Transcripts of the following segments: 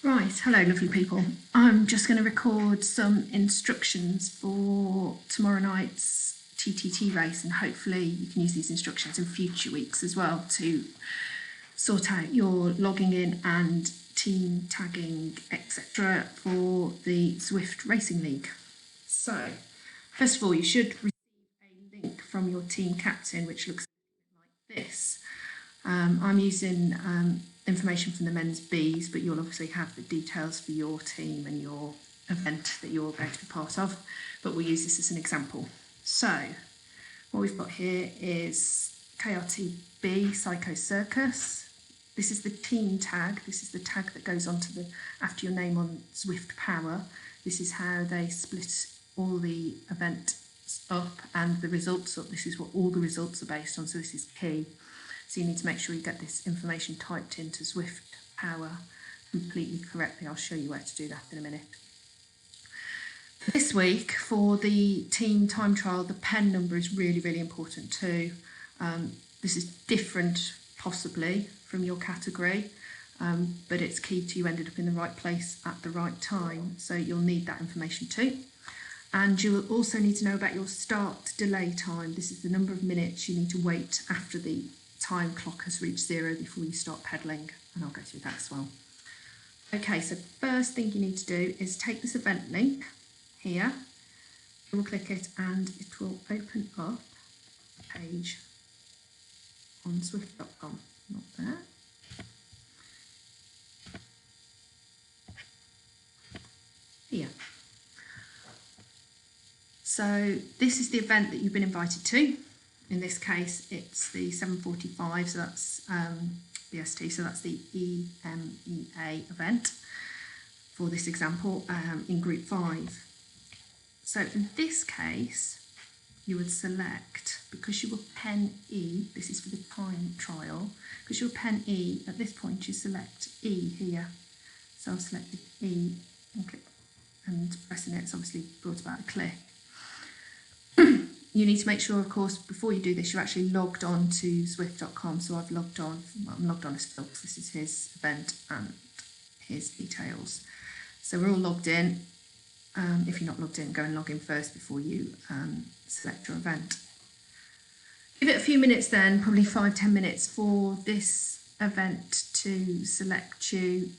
Right, hello lovely people. I'm just going to record some instructions for tomorrow night's TTT race, and hopefully you can use these instructions in future weeks as well to sort out your logging in and team tagging etc. for the Zwift Racing League. So first of all, you should receive a link from your team captain which looks like this. I'm using information from the men's Bs, but you'll obviously have the details for your team and your event that you're going to be part of, but we'll use this as an example. So what we've got here is KRT B Psycho Circus. This is the team tag. This is the tag that goes onto the after your name on Zwift Power. This is how they split all the events up and the results up. This is what all the results are based on, so this is key. So you need to make sure you get this information typed into Zwift Power completely correctly. I'll show you where to do that in a minute. This week, for the team time trial, the pen number is really, really important too. This is different possibly from your category, but it's key to you ended up in the right place at the right time. So you'll need that information too. And you will also need to know about your start delay time. This is the number of minutes you need to wait after the time clock has reached 0 before you start pedalling, and I'll go through that as well. Okay, so first thing you need to do is take this event link here, double click it, and it will open up a page on Zwift.com. Not there. Here. So this is the event that you've been invited to. In this case, it's the 7:45, so that's BST, so that's the EMEA event for this example in Group 5. So in this case, you would select, because you were Pen E, this is for the time trial, because you're Pen E, at this point you select E here. So I've selected E and click, and pressing it's obviously brought about a click. You need to make sure, of course, before you do this, you're actually logged on to Zwift.com. So I've logged on, well, I'm logged on as Phil, because this is his event and his details. So we're all logged in. If you're not logged in, go and log in first before you select your event. Give it a few minutes then, probably 5-10 minutes, for this event to select you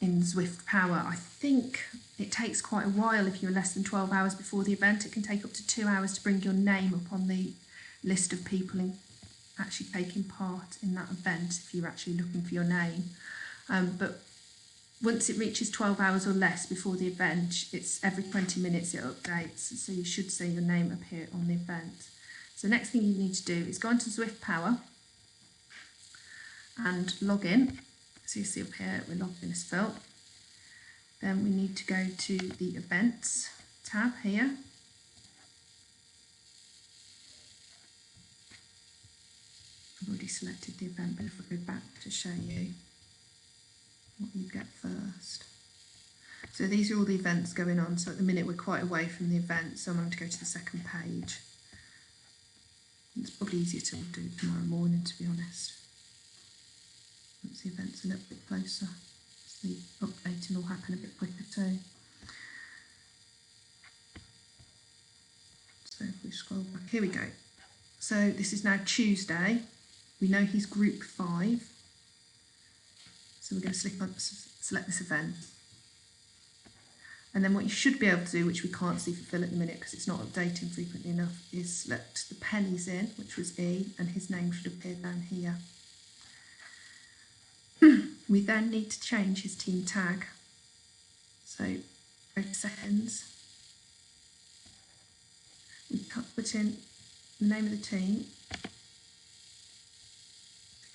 in Zwift Power. I think it takes quite a while if you're less than 12 hours before the event. It can take up to 2 hours to bring your name up on the list of people actually taking part in that event if you're actually looking for your name. But once it reaches 12 hours or less before the event, it's every 20 minutes it updates, so you should see your name appear on the event. So next thing you need to do is go into Zwift Power and log in. So you see up here, we're logged in as Phil. Then we need to go to the Events tab here. I've already selected the event, but if I go back to show you what you get first. So these are all the events going on. So at the minute we're quite away from the event, so I'm going to go to the second page. It's probably easier to do tomorrow morning, to be honest. Once the event's a little bit closer, so the updating will happen a bit quicker too. So if we scroll back, here we go. So this is now Tuesday. We know he's Group 5. So we're going to select this event. And then what you should be able to do, which we can't see for Phil at the minute because it's not updating frequently enough, is select the pennies in, which was E, and his name should appear down here. We then need to change his team tag. So go to settings. We put in the name of the team,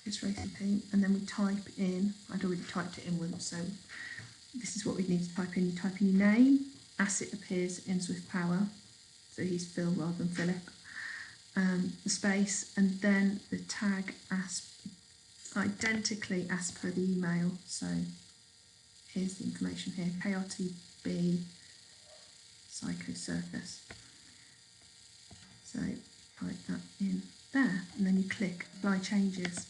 his racing team, and then we type in, I'd already typed it in once, so this is what we need to type in. You type in your name as it appears in Zwift Power, so he's Phil rather than Philip, the space, and then the tag as identically as per the email. So here's the information here, KRTB Psycho Circus. So type that in there, and then you click Apply Changes.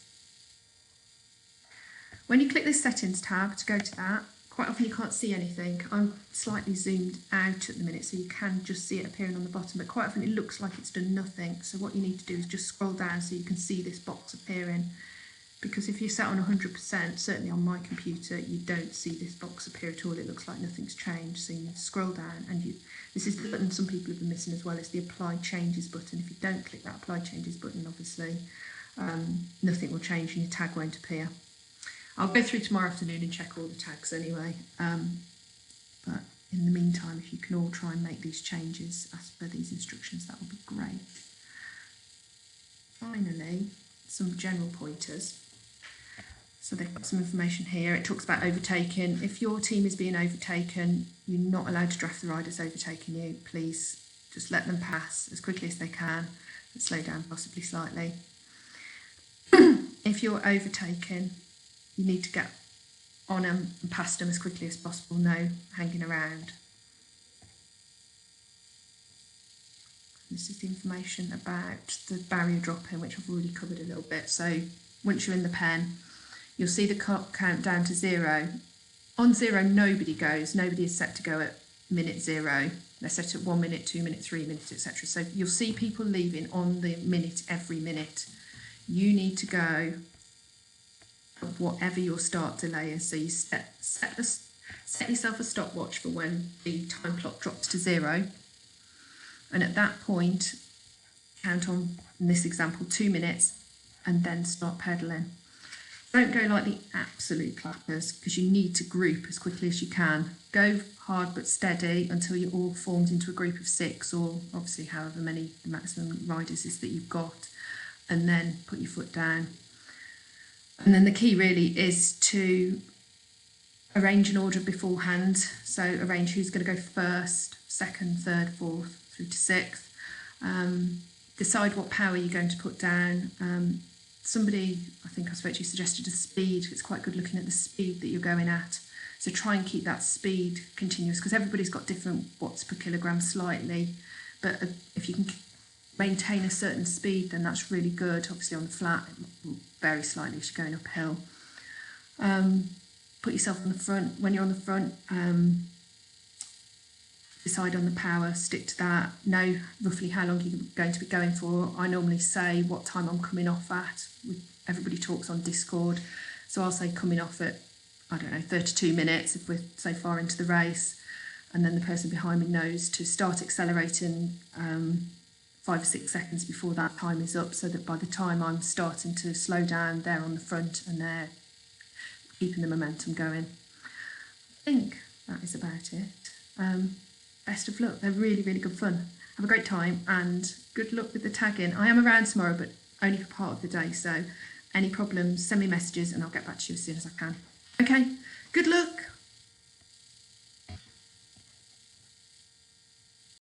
When you click this Settings tab to go to that, quite often you can't see anything. I'm slightly zoomed out at the minute, so you can just see it appearing on the bottom, but quite often it looks like it's done nothing. So what you need to do is just scroll down so you can see this box appearing. Because if you're set on 100%, certainly on my computer, you don't see this box appear at all. It looks like nothing's changed. So you scroll down, and this is the button some people have been missing as well, is the Apply Changes button. If you don't click that Apply Changes button, obviously, nothing will change and your tag won't appear. I'll go through tomorrow afternoon and check all the tags anyway. But in the meantime, if you can all try and make these changes as per these instructions, that would be great. Finally, some general pointers. So they've got some information here. It talks about overtaking. If your team is being overtaken, you're not allowed to draft the riders overtaking you. Please just let them pass as quickly as they can and slow down possibly slightly. If you're overtaken, you need to get on them and past them as quickly as possible. No hanging around. This is the information about the barrier dropping, which I've already covered a little bit. So once you're in the pen, you'll see the clock count down to 0. On 0, nobody goes. Nobody is set to go at minute 0. They're set at 1 minute, 2 minutes, 3 minutes, etc. So you'll see people leaving on the minute every minute. You need to go at whatever your start delay is. So you set yourself a stopwatch for when the time clock drops to 0. And at that point, count on, in this example, 2 minutes, and then start pedalling. Don't go like the absolute clappers, because you need to group as quickly as you can. Go hard but steady until you're all formed into a group of 6, or obviously however many the maximum riders is that you've got, and then put your foot down. And then the key really is to arrange an order beforehand. So arrange who's going to go first, second, third, fourth, through to 6th. Decide what power you're going to put down. Somebody, I think I spoke to you, suggested a speed. It's quite good looking at the speed that you're going at. So try and keep that speed continuous, because everybody's got different watts per kilogram slightly. But if you can maintain a certain speed, then that's really good. Obviously on the flat, it will vary slightly as you're going uphill. Put yourself on the front. When you're on the front, decide on the power, stick to that, know roughly how long you're going to be going for. I normally say what time I'm coming off at. Everybody talks on Discord, so I'll say coming off at, I don't know, 32 minutes if we're so far into the race, and then the person behind me knows to start accelerating 5 or 6 seconds before that time is up, so that by the time I'm starting to slow down, they're on the front and they're keeping the momentum going. I think that is about it. Best of luck. They're really, really good fun. Have a great time and good luck with the tagging. I am around tomorrow, but only for part of the day. So any problems, send me messages and I'll get back to you as soon as I can. Okay, good luck.